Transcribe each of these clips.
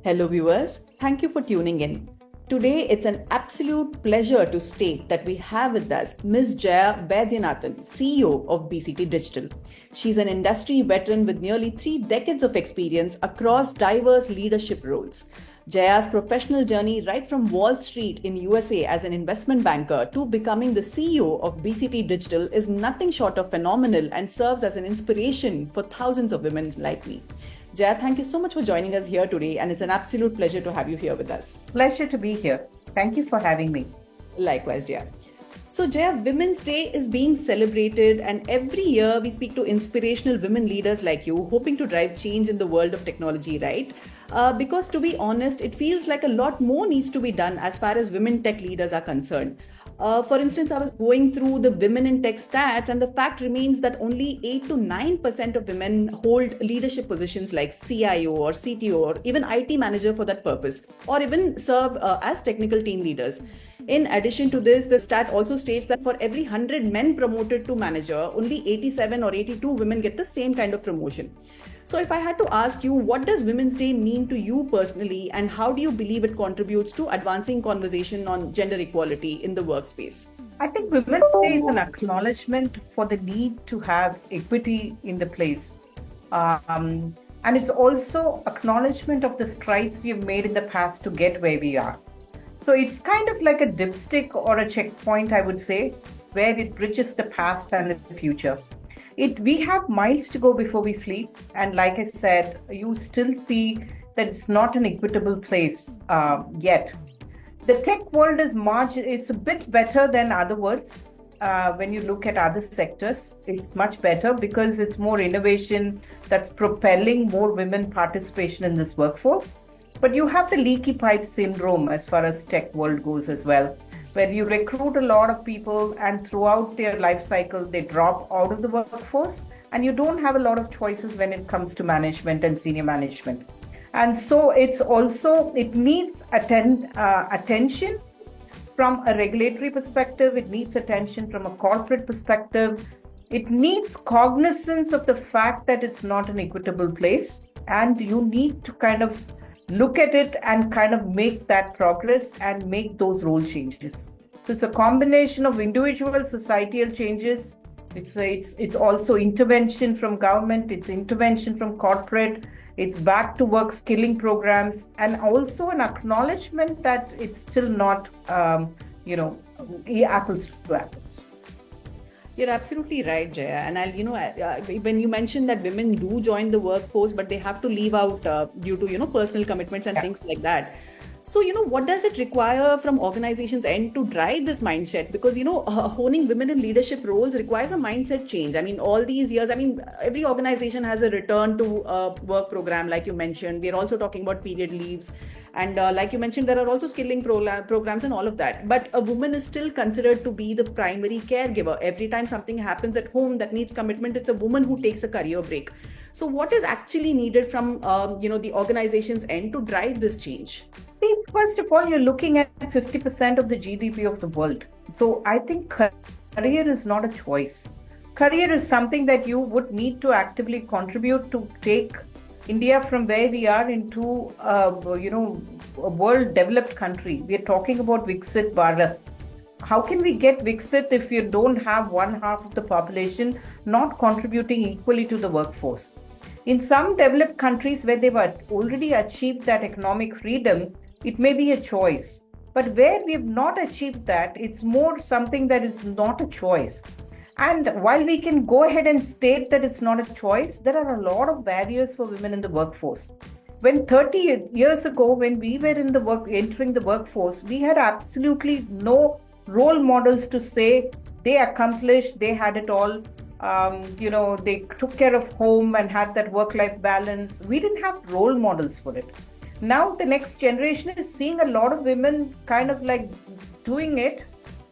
Hello, viewers. Thank you for tuning in. Today, it's an absolute pleasure to state that we have with us Ms. Jaya Vaidyanathan, CEO of BCT Digital. She's an industry veteran with nearly 3 decades of experience across diverse leadership roles. Jaya's professional journey, right from Wall Street in USA as an investment banker to becoming the CEO of BCT Digital, is nothing short of phenomenal and serves as an inspiration for thousands of women like me. Jaya, thank you so much for joining us here today, and it's an absolute pleasure to have you here with us. Pleasure to be here. Thank you for having me. Likewise, Jaya. So, Jaya, Women's Day is being celebrated, and every year we speak to inspirational women leaders like you, hoping to drive change in the world of technology, right? Because to be honest, it feels like a lot more needs to be done as far as women tech leaders are concerned. For instance, I was going through the women in tech stats, and the fact remains that only 8 to 9% of women hold leadership positions like CIO or CTO or even IT manager for that purpose, or even serve as technical team leaders. In addition to this, the stat also states that for every 100 men promoted to manager, only 87 or 82 women get the same kind of promotion. So if I had to ask you, what does Women's Day mean to you personally, and how do you believe it contributes to advancing conversation on gender equality in the workspace? I think Women's Day is an acknowledgement for the need to have equity in the place. And it's also acknowledgement of the strides we have made in the past to get where we are. So it's kind of like a dipstick or a checkpoint, I would say, where it bridges the past and the future. We have miles to go before we sleep, and like I said, you still see that it's not an equitable place yet. The tech world is a bit better than other worlds. When you look at other sectors, it's much better because it's more innovation that's propelling more women participation in this workforce. But you have the leaky pipe syndrome as far as tech world goes as well, where you recruit a lot of people and throughout their life cycle, they drop out of the workforce and you don't have a lot of choices when it comes to management and senior management. And so it needs attention from a regulatory perspective. It needs attention from a corporate perspective. It needs cognizance of the fact that it's not an equitable place, and you need to kind of look at it and kind of make that progress and make those role changes. So it's a combination of individual societal changes. It's also intervention from government. It's intervention from corporate. It's back to work skilling programs, and also an acknowledgement that it's still not, apples to apples. You're absolutely right, Jaya. And when you mentioned that women do join the workforce, but they have to leave out due to, personal commitments and things like that. So, what does it require from organizations' end to drive this mindset? Because, honing women in leadership roles requires a mindset change. I mean, all these years, every organization has a return to work program, like you mentioned. We are also talking about period leaves. And like you mentioned, there are also skilling programs and all of that. But a woman is still considered to be the primary caregiver. Every time something happens at home that needs commitment, it's a woman who takes a career break. So what is actually needed from the organization's end to drive this change? See, first of all, you're looking at 50% of the GDP of the world. So I think career is not a choice. Career is something that you would need to actively contribute to take India from where we are into a world developed country. We are talking about Viksit Bharat. How can we get Viksit if you don't have one half of the population not contributing equally to the workforce? In some developed countries where they've already achieved that economic freedom, it may be a choice. But where we've not achieved that, it's more something that is not a choice. And while we can go ahead and state that it's not a choice, there are a lot of barriers for women in the workforce. When 30 years ago, when we were entering the workforce, we had absolutely no role models to say they accomplished, they had it all. They took care of home and had that work-life balance. We didn't have role models for it. Now the next generation is seeing a lot of women kind of like doing it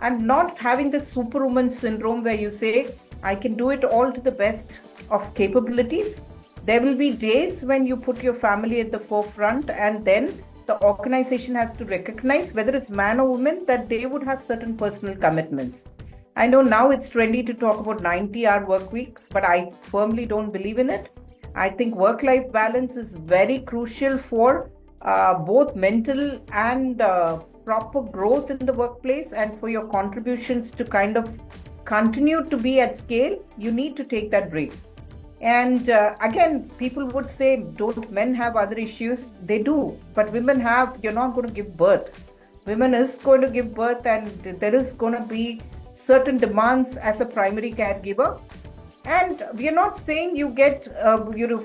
and not having the superwoman syndrome where you say, I can do it all to the best of capabilities. There will be days when you put your family at the forefront, and then the organization has to recognize, whether it's man or woman, that they would have certain personal commitments. I know now it's trendy to talk about 90-hour work weeks, but I firmly don't believe in it. I think work-life balance is very crucial for both mental and proper growth in the workplace, and for your contributions to kind of continue to be at scale. You need to take that break. And again, people would say, don't men have other issues? They do, but women have. You're not going to give birth. Women is going to give birth, and there is going to be certain demands as a primary caregiver. And we are not saying you get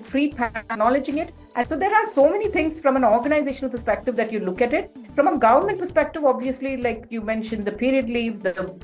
free acknowledging it. And so there are so many things from an organizational perspective that you look at it. From a government perspective, obviously, like you mentioned, the period leave, the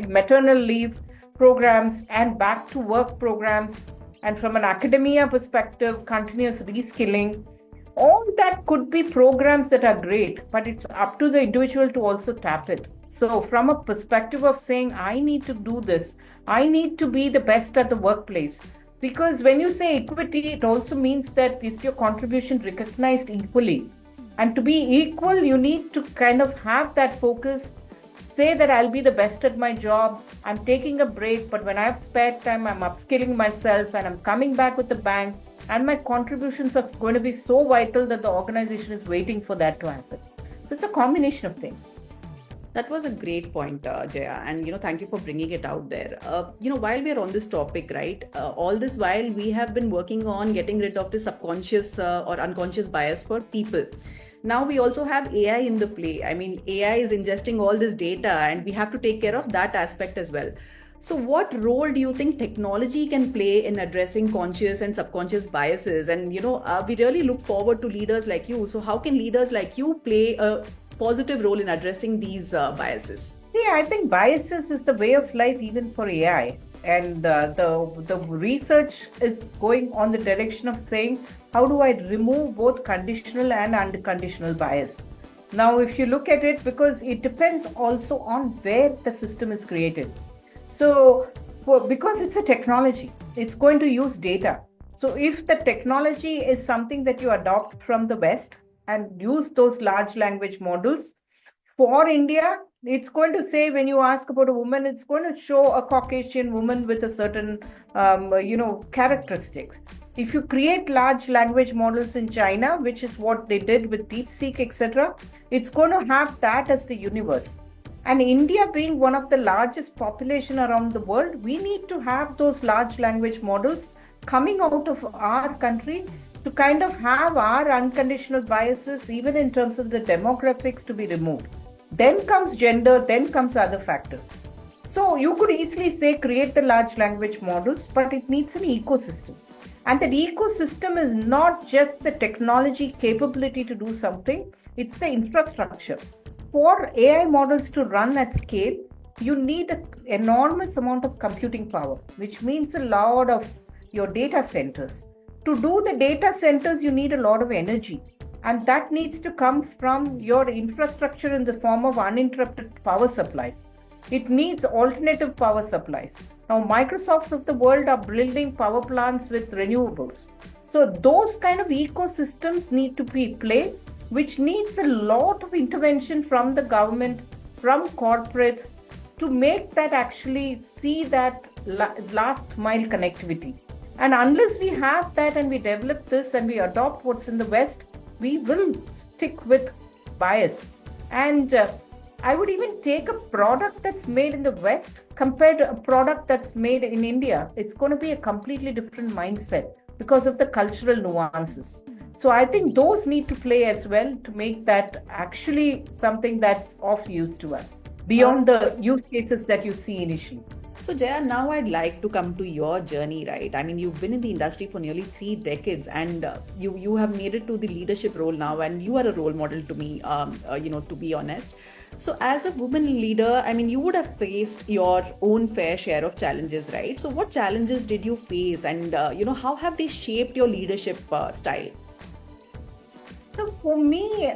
maternal leave programs, and back to work programs. And from an academia perspective, continuous reskilling. All that could be programs that are great, but it's up to the individual to also tap it. So from a perspective of saying, I need to do this, I need to be the best at the workplace. Because when you say equity, it also means that is your contribution recognized equally. And to be equal, you need to kind of have that focus. Say that I'll be the best at my job, I'm taking a break, but when I have spare time, I'm upskilling myself and I'm coming back with the bang, and my contributions are going to be so vital that the organization is waiting for that to happen. So it's a combination of things. That was a great point, Jaya, and thank you for bringing it out there. While we are on this topic, right, all this while we have been working on getting rid of the subconscious or unconscious bias for people. Now we also have AI in the play. I mean, AI is ingesting all this data, and we have to take care of that aspect as well. So, what role do you think technology can play in addressing conscious and subconscious biases? And we really look forward to leaders like you. So, how can leaders like you play a positive role in addressing these biases? Yeah, I think biases is the way of life even for AI. And the research is going on the direction of saying, how do I remove both conditional and unconditional bias? Now, if you look at it, because it depends also on where the system is created. So, because it's a technology, it's going to use data. So, if the technology is something that you adopt from the West and use those large language models for India, it's going to say, when you ask about a woman, it's going to show a Caucasian woman with a certain, characteristics. If you create large language models in China, which is what they did with DeepSeek, etc., it's going to have that as the universe. And India being one of the largest population around the world, we need to have those large language models coming out of our country to kind of have our unconditional biases, even in terms of the demographics, to be removed. Then comes gender, then comes other factors. So you could easily say create the large language models, but it needs an ecosystem. And that ecosystem is not just the technology capability to do something, it's the infrastructure. For AI models to run at scale, you need an enormous amount of computing power, which means a lot of your data centers. To do the data centers, you need a lot of energy. And that needs to come from your infrastructure in the form of uninterrupted power supplies. It needs alternative power supplies. Now, Microsofts of the world are building power plants with renewables. So those kind of ecosystems need to be played, which needs a lot of intervention from the government, from corporates, to make that actually see that last mile connectivity. And unless we have that and we develop this and we adopt what's in the West, we will stick with bias. And I would even take a product that's made in the West compared to a product that's made in India. It's going to be a completely different mindset because of the cultural nuances. So I think those need to play as well to make that actually something that's of use to us, beyond the use cases that you see initially. So Jaya, now I'd like to come to your journey, right? I mean, you've been in the industry for nearly 3 decades, and you have made it to the leadership role now, and you are a role model to me, to be honest. So as a woman leader, I mean, you would have faced your own fair share of challenges, right? So what challenges did you face, and how have they shaped your leadership style? So for me,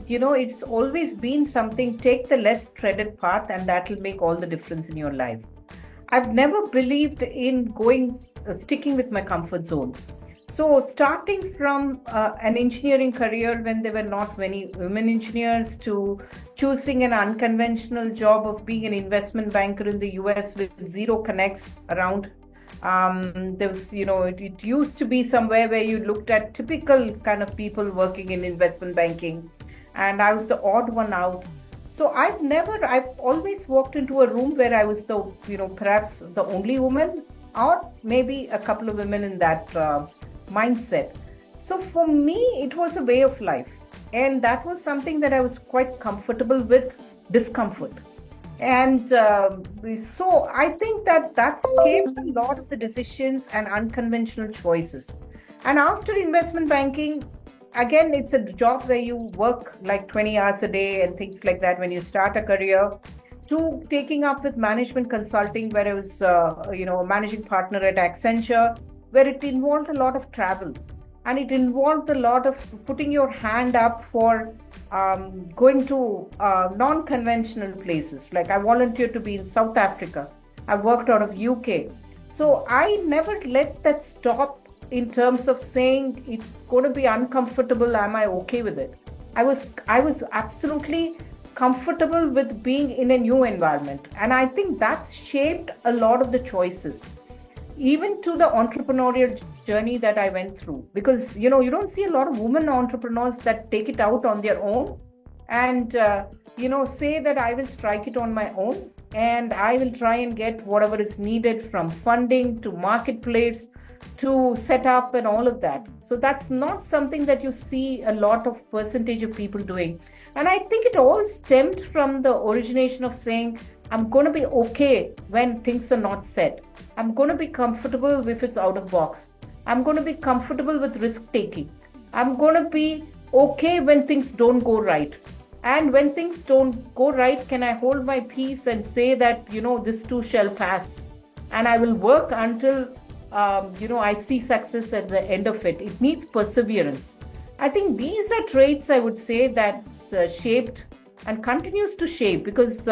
it's always been something, take the less treaded path, and that'll make all the difference in your life. I've never believed in sticking with my comfort zone. So, starting from an engineering career when there were not many women engineers, to choosing an unconventional job of being an investment banker in the US with zero connects around. There was, it used to be somewhere where you looked at typical kind of people working in investment banking, and I was the odd one out. So I've always walked into a room where I was perhaps the only woman, or maybe a couple of women in that mindset. So for me, it was a way of life. And that was something that I was quite comfortable with, discomfort. And so I think that shaped a lot of the decisions and unconventional choices. And after investment banking, again, it's a job where you work like 20 hours a day and things like that when you start a career, to taking up with management consulting, where I was, a managing partner at Accenture, where it involved a lot of travel. And it involved a lot of putting your hand up for going to non-conventional places. Like I volunteered to be in South Africa. I worked out of UK. So I never let that stop in terms of saying it's going to be uncomfortable. Am I okay with it? I was absolutely comfortable with being in a new environment. And I think that shaped a lot of the choices, even to the entrepreneurial journey that I went through. Because, you don't see a lot of women entrepreneurs that take it out on their own and, say that I will strike it on my own and I will try and get whatever is needed, from funding to marketplace to set up and all of that. So that's not something that you see a lot of percentage of people doing. And I think it all stemmed from the origination of saying, I'm going to be okay when things are not set. I'm going to be comfortable if it's out of box. I'm going to be comfortable with risk taking. I'm going to be okay when things don't go right. And when things don't go right, can I hold my peace and say that, this too shall pass. And I will work until, I see success at the end of it. It needs perseverance. I think these are traits, I would say, that's shaped and continues to shape, because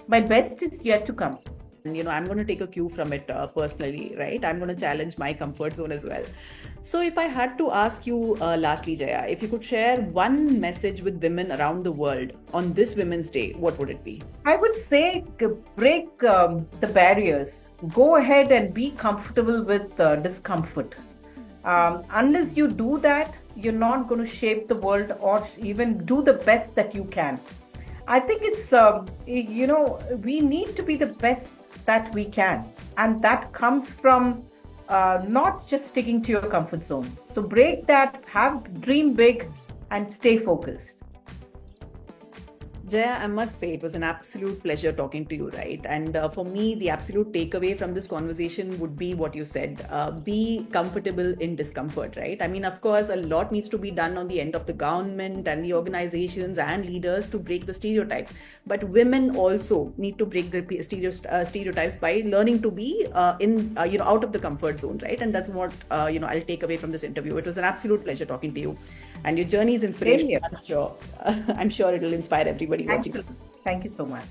my best is yet to come. I'm going to take a cue from it personally, right? I'm going to challenge my comfort zone as well. So if I had to ask you lastly, Jaya, if you could share one message with women around the world on this Women's Day, what would it be? I would say break the barriers. Go ahead and be comfortable with discomfort. Unless you do that, you're not going to shape the world or even do the best that you can. I think it's, we need to be the best that we can. And that comes from not just sticking to your comfort zone. So break that, dream big, and stay focused. Jaya, I must say it was an absolute pleasure talking to you, right? And for me, the absolute takeaway from this conversation would be what you said, be comfortable in discomfort, right? I mean, of course, a lot needs to be done on the end of the government and the organizations and leaders to break the stereotypes. But women also need to break the stereotypes by learning to be out of the comfort zone, right? And that's what, I'll take away from this interview. It was an absolute pleasure talking to you. And your journey is inspirational, I'm sure. I'm sure it will inspire everybody watching. Thank you so much.